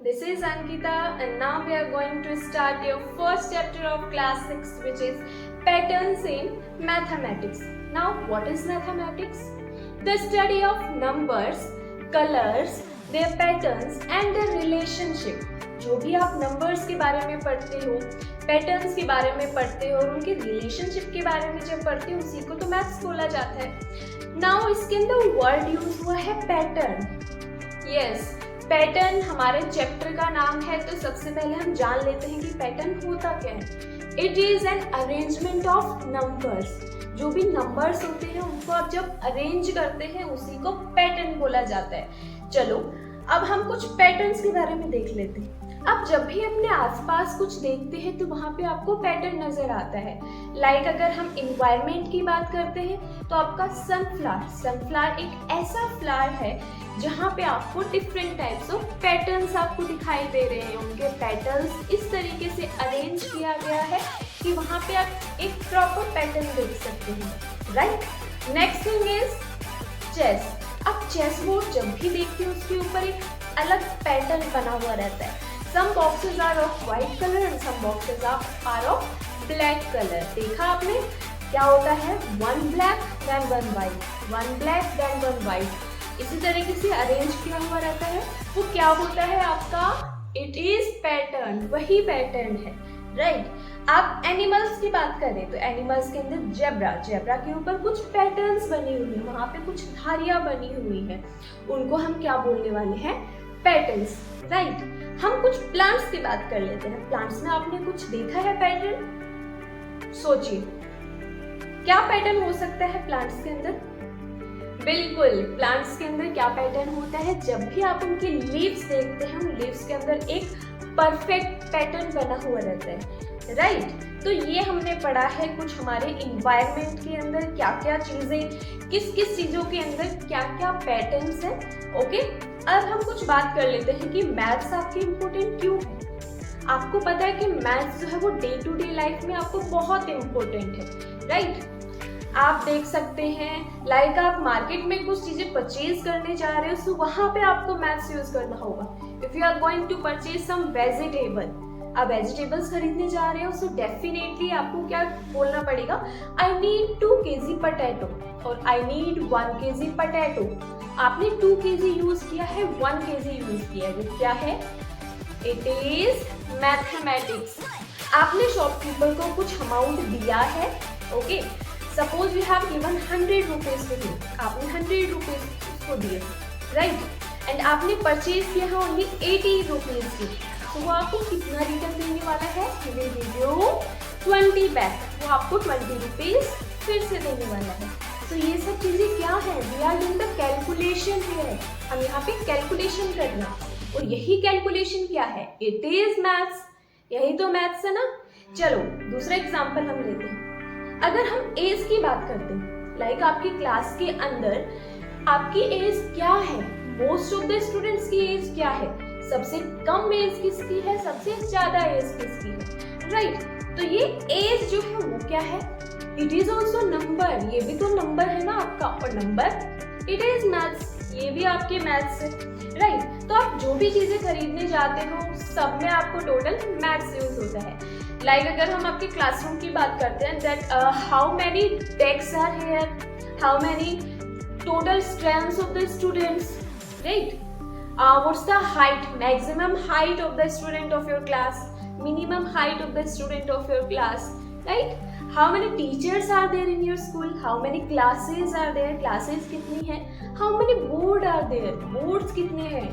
this is Ankita and now we are going to start your first chapter of class 6, which is patterns in mathematics. Now what is mathematics? The study of numbers, colors, their patterns and their relationship. जो भी आप numbers के बारे में पढ़ते हो, patterns के बारे में पढ़ते हो और उनके रिलेशनशिप के बारे में जब पढ़ते हो उसी को तो मैथ्स बोला जाता है। नाउ इसके अंदर वर्ड यूज हुआ है पैटर्न। यस, पैटर्न हमारे चैप्टर का नाम है, तो सबसे पहले हम जान लेते हैं कि पैटर्न होता क्या है। It is an arrangement of numbers. जो भी नंबर्स होते हैं उनको आप जब अरेंज करते हैं उसी को पैटर्न बोला जाता है। चलो अब हम कुछ पैटर्न्स के बारे में देख लेते हैं। आप जब भी अपने आसपास कुछ देखते हैं तो वहाँ पे आपको पैटर्न नजर आता है। लाइक अगर हम इन्वायरमेंट की बात करते हैं तो आपका सनफ्लावर एक ऐसा फ्लावर है जहाँ पे आपको डिफरेंट टाइप्स ऑफ पैटर्न्स आपको दिखाई दे रहे हैं। उनके पैटर्न्स इस तरीके से अरेंज किया गया है कि वहाँ पे आप एक प्रॉपर पैटर्न देख सकते हैं, right. Next thing is chess. आप चेस बोर्ड जब भी देखते हो उसके ऊपर एक अलग पैटर्न बना हुआ रहता है। Some boxes are of white color and some boxes are of black color. देखा आपने क्या होता है? One black then one white, one black then one white. इसी तरीके से अरेंज किया हुआ रहता है। वो क्या होता है आपका? It is pattern, वही पैटर्न है, राइट। आप एनिमल्स की बात करें तो एनिमल्स के अंदर जेब्रा के ऊपर कुछ पैटर्न्स बनी हुई है, वहाँ पे कुछ धारियाँ बनी हुई है, उनको हम क्या बोलने वाले हैं? Patterns, right. हम कुछ प्लांट्स की बात कर लेते हैं। प्लांट्स में आपने कुछ देखा है पैटर्न? सोचिए क्या पैटर्न हो सकता है प्लांट्स के अंदर? बिल्कुल, प्लांट्स के अंदर क्या पैटर्न होता है? जब भी आप उनके लीव्स देखते हैं, उन लीव्स के अंदर एक परफेक्ट पैटर्न बना हुआ रहता है, राइट। तो ये हमने पढ़ा है कुछ हमारे इन्वायरमेंट के अंदर क्या क्या चीजें, किस किस चीजों के अंदर क्या क्या पैटर्न्स है, ओके। अब हम कुछ बात कर लेते हैं कि मैथ्स आपके इम्पोर्टेंट क्यों है। आपको पता है कि मैथ्स जो है वो डे टू डे लाइफ में आपको बहुत इम्पोर्टेंट है, राइट। आप देख सकते हैं लाइक आप मार्केट में कुछ चीजें परचेज करने जा रहे हो तो वहां पे आपको मैथ्स यूज करना होगा। If you are going to purchase some vegetable, आप वेजिटेबल्स खरीदने जा रहे हो सो डेफिनेटली आपको क्या बोलना पड़ेगा? आई नीड 2 kg पोटैटो और आई नीड 1 kg पोटैटो। आपने 2 kg यूज किया है, 1 kg यूज किया है, वो क्या है? It is mathematics. आपने शॉपकीपर को कुछ अमाउंट दिया है, okay. Suppose you have given 100 rupees to him, आपने 100 रुपीज उसको दिए, राइट। एंड आपने परचेज किया है ओनली 80 रुपीज की, तो वो आपको कितना रिटर्न देने वाला है? He will give you 20 back. वो आपको 20 रुपीज फिर से देने वाला है। तो ये सब चीजें क्या है? We are doing the calculation here. हम यहाँ पे कैलकुलेशन कर रहे हैं और यही कैलकुलेशन क्या है? It is maths. यही तो मैथ्स है ना। चलो दूसरा एग्जाम्पल हम लेते हैं। अगर हम एज की बात करते हैं, लाइक आपकी क्लास के अंदर आपकी एज क्या है? मोस्ट ऑफ द स्टूडेंट्स की एज क्या है? सबसे कम एज किसकी है, सबसे ज्यादा एज किसकी है, राइट। तो ये एज जो है वो क्या है? It is also number. ये भी तो नंबर है ना आपका, और नंबर इट इज मैथ्स। ये भी आपके मैथ्स है, राइट। तो आप जो भी चीजें खरीदने जाते हो सब में आपको टोटल मैथ्स यूज होता है। लाइक अगर हम आपके क्लासरूम की बात करते हैं, that how many desks are here, how many total strengths of the students, right. What's the height, maximum height of the student of your class, minimum height of the student of your class, right? How many teachers are there in your school? How many classes are there? Classes कितनी हैं? How many board are there? Boards कितने हैं?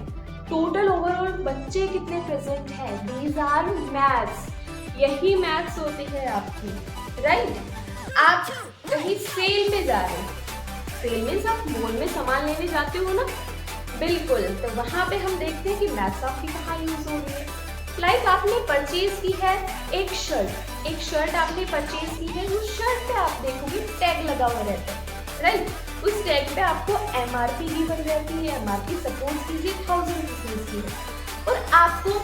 Total overall बच्चे कितने present हैं? These are maths. यही maths होती है आपकी, right? आप कहीं सेल में जा रहे हो, सेल में आप मॉल में सामान लेने जाते हो ना, बिल्कुल। तो वहाँ पे हम देखते हैं कि मैथ्स आपकी कहाँ यूज हो रही है। लाइक आपने परचेज की है एक शर्ट आपने परचेज की है, उस शर्ट पे आप देखोगे टैग लगा हुआ रहता है, राइट। उस टैग पे आपको MRP गिवन रहती है। MRP सपोज कीजिए 1000 रुपीज की है और आपको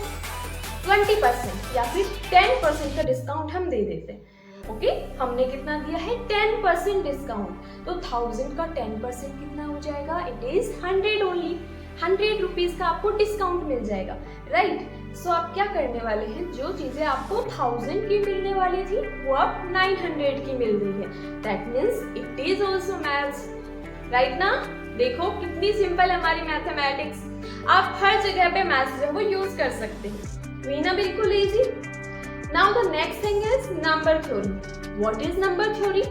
20% या फिर 10% का डिस्काउंट हम दे देते हैं, ओके। हमने कितना दिया है? 10% डिस्काउंट। तो 1000 का 10% कितना हो जाएगा? इट इज 100 ओनली, 100 रुपीज का आपको डिस्काउंट मिल जाएगा, राइट। सो आप क्या करने वाले हैं, जो चीजें आपको 1000 की मिलने वाली थी वो अब 900 की मिल रही है। That means it is also maths, right ना। देखो कितनी सिंपल है हमारी मैथमेटिक्स, आप हर जगह पे मैथ्स जो है वो यूज कर सकते हैं, वही ना, बिल्कुल easy. Now the next thing is number theory. What is number theory?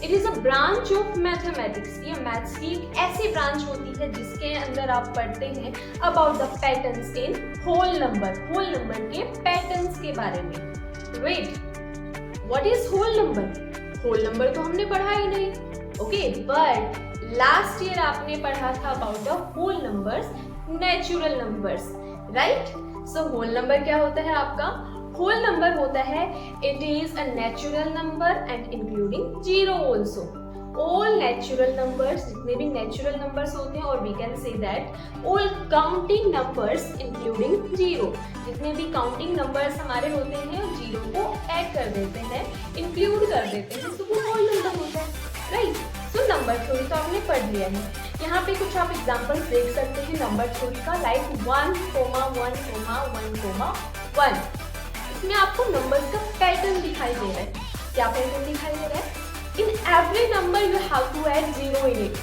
It is a branch of mathematics. ये मैथ्स की एक ऐसी ब्रांच होती है जिसके अंदर आप पढ़ते हैं about the patterns in whole number के पैटर्न्स के बारे में। Wait, what is whole number? Whole number तो हमने पढ़ा ही नहीं, ओके, बट लास्ट ईयर आपने पढ़ा था about the whole numbers, natural numbers, right. So whole number क्या होता है आपका? होल नंबर होता है it is a natural number and including zero also. All natural numbers, जितने भी नेचुरल नंबर्स होते हैं, और we can say that all counting numbers including zero, जितने भी काउंटिंग नंबर्स हमारे होते हैं जीरो को ऐड कर देते हैं, इंक्लूड कर देते हैं, तो वो होल नंबर होता है, राइट। सो नंबर थ्योरी तो आपने पढ़ लिया है। यहाँ पे कुछ आप एग्जांपल्स देख सकते हैं नंबर थ्योरी का, लाइक 1,1,1,1। इसमें आपको नंबर्स का पैटर्न दिखाई दे रहा है। क्या पैटर्न दिखाई दे रहा है? In every number you have to add zero in it.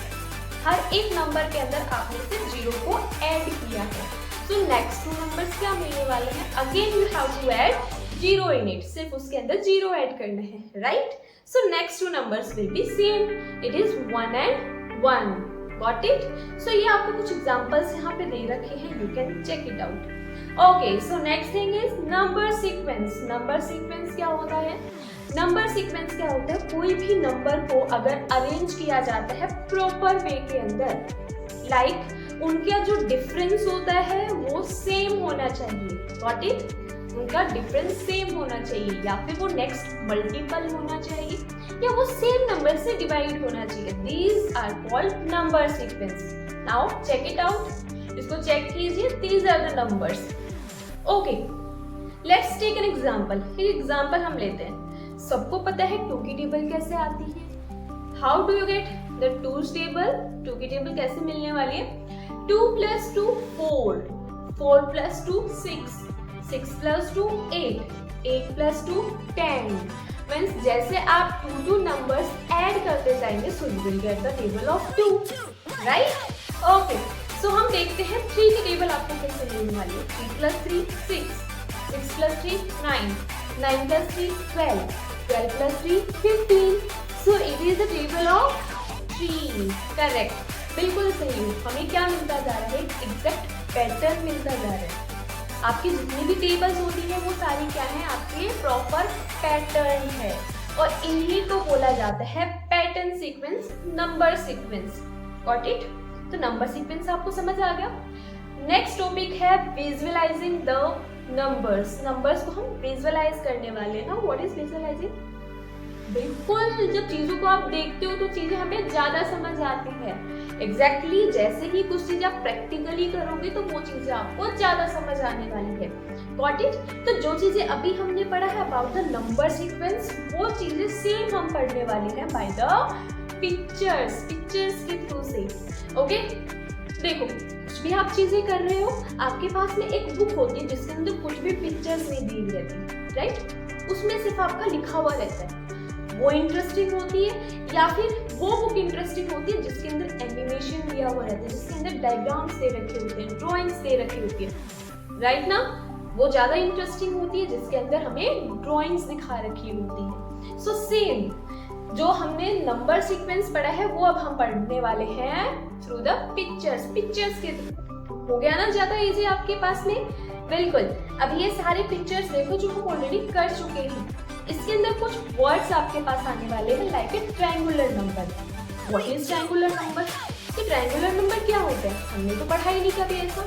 हर एक नंबर के अंदर आपने सिर्फ जीरो को ऐड किया है। सो नेक्स्ट 2 नंबर्स क्या मिलने वाले हैं? Again you have to add zero in it, सिर्फ उसके अंदर जीरो ऐड करना है, right. So next 2 numbers will be same, it is 1 and 1। Got it? So ये आपको कुछ एग्जांपल्स यहाँ पे दे रखे हैं, you can check it out. Okay, so next thing is number sequence. Number sequence क्या होता है? नंबर सीक्वेंस क्या होता है? कोई भी नंबर को अगर अरेंज किया जाता है प्रॉपर वे के अंदर, लाइक उनका जो डिफरेंस होता है वो सेम होना चाहिए, गॉट इट, उनका डिफरेंस सेम होना चाहिए, या फिर वो नेक्स्ट मल्टीपल होना चाहिए, या वो सेम नंबर से डिवाइड होना चाहिए। These are called number sequence. Now check it out, इसको चेक कीजिए, these are the numbers. Okay, let's take an example. एक एग्जांपल हम लेते हैं। सबको पता है 2 की टेबल कैसे आती है? How do you get the 2's table? 2 की टेबल कैसे मिलने वाली है? 2 + 2 4, 4 + 2 6, 6 + 2 8, 8 + 2 10। मीन्स जैसे आप 2 नंबर्स ऐड करते जाएंगे, so you will get the table of 2, right. Okay, so हम देखते हैं 3 की टेबल आपको कैसे मिलने वाली है। 3 + 3 6, 6 + 3 9, 9 + 3 12, 12 + 3 15। So it is the table of 3, correct, बिल्कुल सही। हमें क्या मिलता जा रहा है? एग्जैक्ट पैटर्न मिलता जा रहा है। आपकी जितनी भी टेबल्स होती है वो सारी क्या है? आपके प्रॉपर पैटर्न है, और इन्हीं को बोला जाता है pattern sequence, number sequence. Got it? तो नंबर सीक्वेंस आपको समझ आ गया। नेक्स्ट टॉपिक है विजुअलाइजिंग द नंबर्स। नंबर्स को हम विजुअलाइज करने वाले हैं ना। What is visualising? बिल्कुल, जब चीजों को आप देखते हो तो चीजें हमें ज्यादा समझ आती है। एग्जैक्टली जैसे ही कुछ चीजें आप प्रैक्टिकली करोगे तो वो चीजें आपको ज्यादा समझ आने वाली है। Got it? तो जो चीजें अभी हमने पढ़ा है अबाउट द नंबर सीक्वेंस, वो चीजें सेम हम पढ़ने वाले हैं बाय द पिक्चर्स के थ्रू से। ओके, देखो कुछ भी आप चीजें कर रहे हो, आपके पास में एक बुक होती है जिसके अंदर कुछ भी पिक्चर्स नहीं दी रहती, राइट। उसमें सिर्फ आपका लिखा हुआ रहता है, वो इंटरेस्टिंग होती है, या फिर वो बुक इंटरेस्टिंग होती है जिसके अंदर एनिमेशन दिया हुआ रहता है, जिसके अंदर डायग्राम्स दे रखे होते हैं, ड्राइंग्स दे रखी होती है, राइट ना। वो ज्यादा इंटरेस्टिंग होती है जिसके अंदर हमें ड्राइंग्स दिखा रखी होती है। सो सेम जो हमने नंबर सीक्वेंस पढ़ा है वो अब हम पढ़ने वाले हैं थ्रू द पिक्चर्स के थ्रू। हो गया ना ज्यादा इजी आपके पास में? बिल्कुल। अब ये सारे पिक्चर्स देखो जो हम ऑलरेडी कर चुके हैं। इसके अंदर कुछ वर्ड्स आपके पास आने वाले हैं, like a triangular number. What is triangular number? ये ट्रायंगुलर नंबर क्या होता है? हमने तो पढ़ा ही नहीं कभी ऐसा,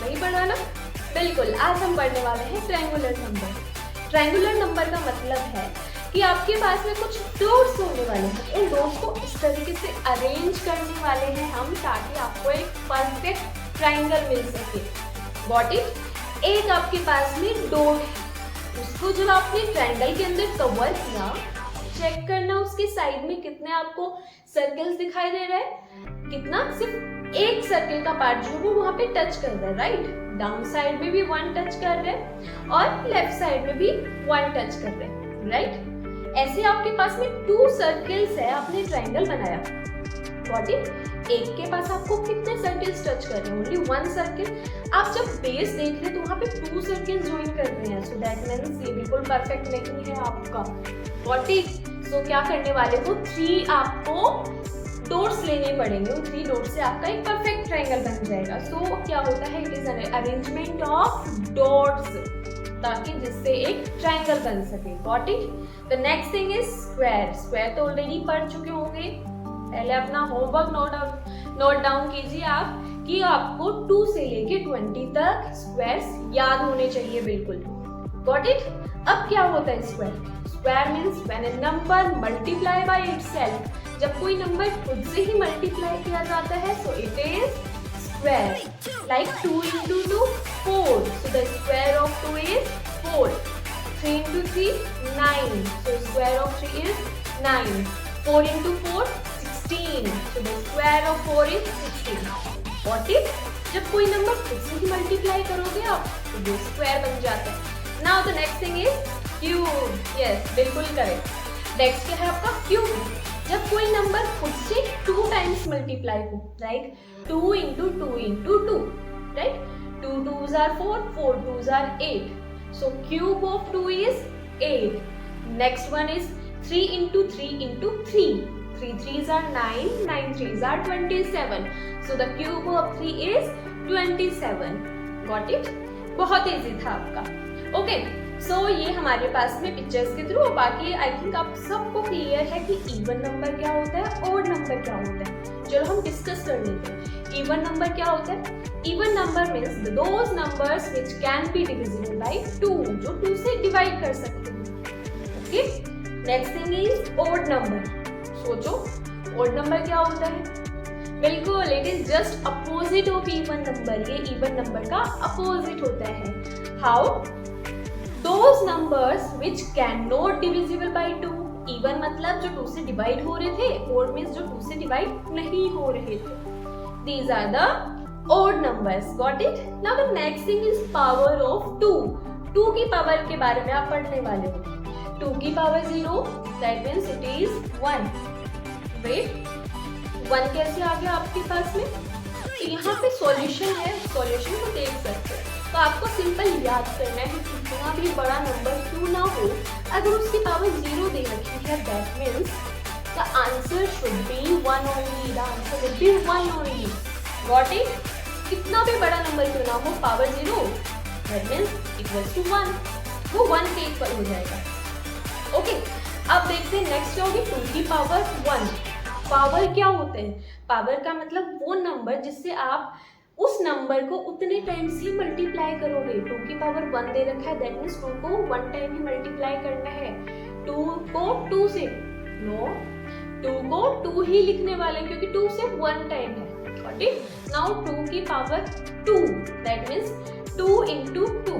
नहीं पढ़ा ना। बिल्कुल, आज हम पढ़ने वाले हैं ट्रायंगुलर नंबर। ट्रायंगुलर नंबर का मतलब है कि आपके पास में कुछ डॉट्स होने वाले हैं, उन डॉट्स को इस तरीके से अरेंज करने वाले हैं हम, ताकि आपको एक परफेक्ट ट्रायंगल मिल सके। Got it? एक आपके पास में डॉट है, उसको जब आपने ट्रायंगल के अंदर कवर किया, चेक करना उसके साइड में कितने आपको सर्कल्स दिखाई दे रहे हैं। कितना? सिर्फ एक सर्किल का पार्ट जो है वो वहां पे टच कर रहा है, राइट। डाउन साइड में भी 1 टच कर रहे हैं और लेफ्ट साइड में भी 1 टच कर रहे हैं, राइट। ऐसे आपके पास में 2 सर्किल्स है, आपने ट्रायंगल बनाया। Got it. एक के पास आपको कितने सर्किल्स टच कर रहे हैं? Only 1 circle. आप जब बेस देख रहे हैं तो वहां पे 2 सर्किल्स ज्वाइन कर रहे हैं, सो दैट मींस ये बिल्कुल परफेक्ट नहीं है आपका। Got it. सो क्या करने वाले हो, 3 आपको डॉट्स लेने पड़ेंगे, उन 3 डॉट्स से आपका एक परफेक्ट ट्रायंगल बन जाएगा। सो क्या होता है, it is an arrangement of dots, ताकि जिससे एक ट्रायंगल बन सके। Got it. The next thing is square. Square तो ऑलरेडी पढ़ चुके होंगे, पहले अपना होमवर्क नोट डाउन कीजिए आप कि आपको 2 से लेके 20 तक स्क्वायर्स याद होने चाहिए बिल्कुल। Got it. अब क्या होता है square? Square means when a number multiply by itself. जब कोई नंबर खुद से ही मल्टीप्लाई किया जाता है, so it is square. Like 2 into 2 4, so the square of 2 is 4. 3 into 3 9, so square of 3 is 9. 4 into 4 16, so the square of 4 is 16. Got it? जब कोई number खुद से ही मल्टीप्लाई करोगे आप तो वो स्क्वायर बन जाता है। Now the next thing is cube. Yes, बिल्कुल करेक्ट। नेक्स्ट क्या है आपका क्यूब। जब कोई नंबर खुद से 2 टाइम्स मल्टीप्लाई हो, like 2 into 2 into 2, right? 2 2s are 4, 4 2s are 8. So cube of 2 is 8. Next one is 3 into 3 into 3. 3 3s are 9, 9 3s are 27. So the cube of 3 is 27. Got it? बहुत easy था आपका। Okay, सो ये हमारे पास में pictures के through, बाकी I think आप सबको क्लियर है कि इवन नंबर क्या होता है, ऑड नंबर क्या होता है। चलो हम डिस्कस कर लेते हैं। इवन नंबर क्या होता है? Even number means those numbers which can be divisible by 2, जो 2 से डिवाइड कर सकते हैं। Okay, next thing is odd number. सोचो ऑड नंबर क्या होता है? बिल्कुल, it is just opposite of even number. ये इवन नंबर का अपोजिट होता है। How? Those numbers which can not divisible by 2। Even मतलब जो 2 से डिवाइड हो रहे थे, ऑड मीन्स जो 2 से डिवाइड नहीं हो रहे थे। These are the odd numbers. Got it? Now the next thing is power of 2. 2 की पावर के बारे में आप पढ़ने वाले हो। 2 की power 0, that means it is 1. Wait, 1 कैसे आ गया आपके पास में? तो यहाँ पे सॉल्यूशन है, सॉल्यूशन को देख सकते हैं। तो आपको सिंपल याद करना है कि कितना भी बड़ा नंबर क्यों ना हो, अगर उसकी पावर 0 दे रखी है, that means the answer should be 1 only. The answer will be 1 only. Got it? कितना भी बड़ा नंबर क्यों ना हो, power 0, that means equals to 1. वो 1 के इक्वल हो जाएगा। ओके, अब देखते हैं नेक्स्ट होगी 2 की पावर 1। पावर क्या होते हैं? पावर का मतलब वो नंबर जिससे आप उस नंबर को उतने टाइम्स ही मल्टीप्लाई करोगे। 2 की पावर 1 दे रखा है, दैट मीन्स 2 को 1 टाइम ही मल्टीप्लाई करना है। 2 को 2 से, नो, 2 को 2 ही लिखने वाले, क्योंकि 2 से 1 टाइम है। Got it? Now 2 की पावर 2, that means 2 into 2,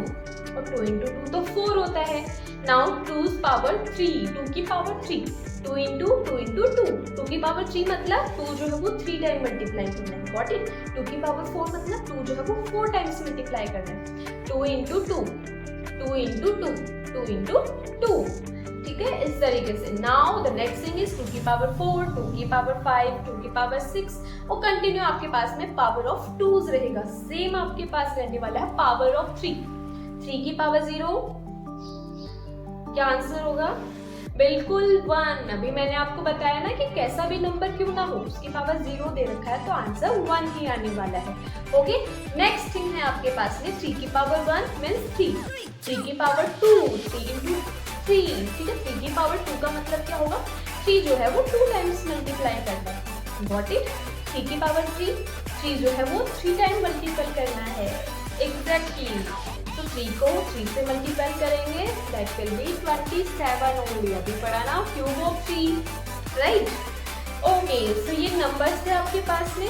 और 2 into 2 तो 4 होता है। Now 2's power 3, 2 की पावर 3, 2 into 2 into 2, 2 की पावर 3 मतलब 2 जो है वो 3 टाइम मल्टीप्लाई करना है। Got it? 2 की पावर 4 मतलब 2 जो है वो 4 टाइम्स मल्टीप्लाई करना है। 2 into 2, 2 into 2, 2 into 2, ठीक है, इस तरीके से। Now the next thing is 2 की पावर 4, 2 की पावर 5, 2 की पावर 6, और कंटिन्यू आपके पास में पावर ऑफ 2s रहेगा। सेम आपके पास रहने वाला है पावर ऑफ 3। 3 की पावर 0, क्या आंसर होगा? बिल्कुल 1। अभी मैंने आपको बताया ना कि कैसा भी नंबर क्यों ना हो, उसकी पावर 0 दे रखा है, तो आंसर 1 ही आने वाला है। ओके, नेक्स्ट थिंग है आपके पास में 3 की पावर 1 मीन्स 3, 3 की पावर 2, 3 into 3, ठीक है। 3 की पावर 2 का मतलब क्या होगा? 3 जो है वो 2 टाइम्स मल्टीप्लाई करना है। Got it? 3 की पावर 3, 3 जो है वो 3 टाइम मल्टीपल करना है। एग्जैक्टली, तो 3 को 3 से मल्टीपल करेंगे, दैट विल बी 27 ओनली। अभी पढ़ा ना क्यूब ऑफ 3, राइट? ओके, सो ये नंबर्स थे आपके पास में।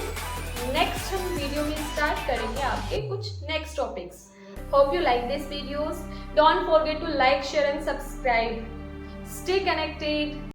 नेक्स्ट हम वीडियो में स्टार्ट करेंगे आपके कुछ next topics. Hope you like these videos. Don't forget to like, share and subscribe. Stay connected.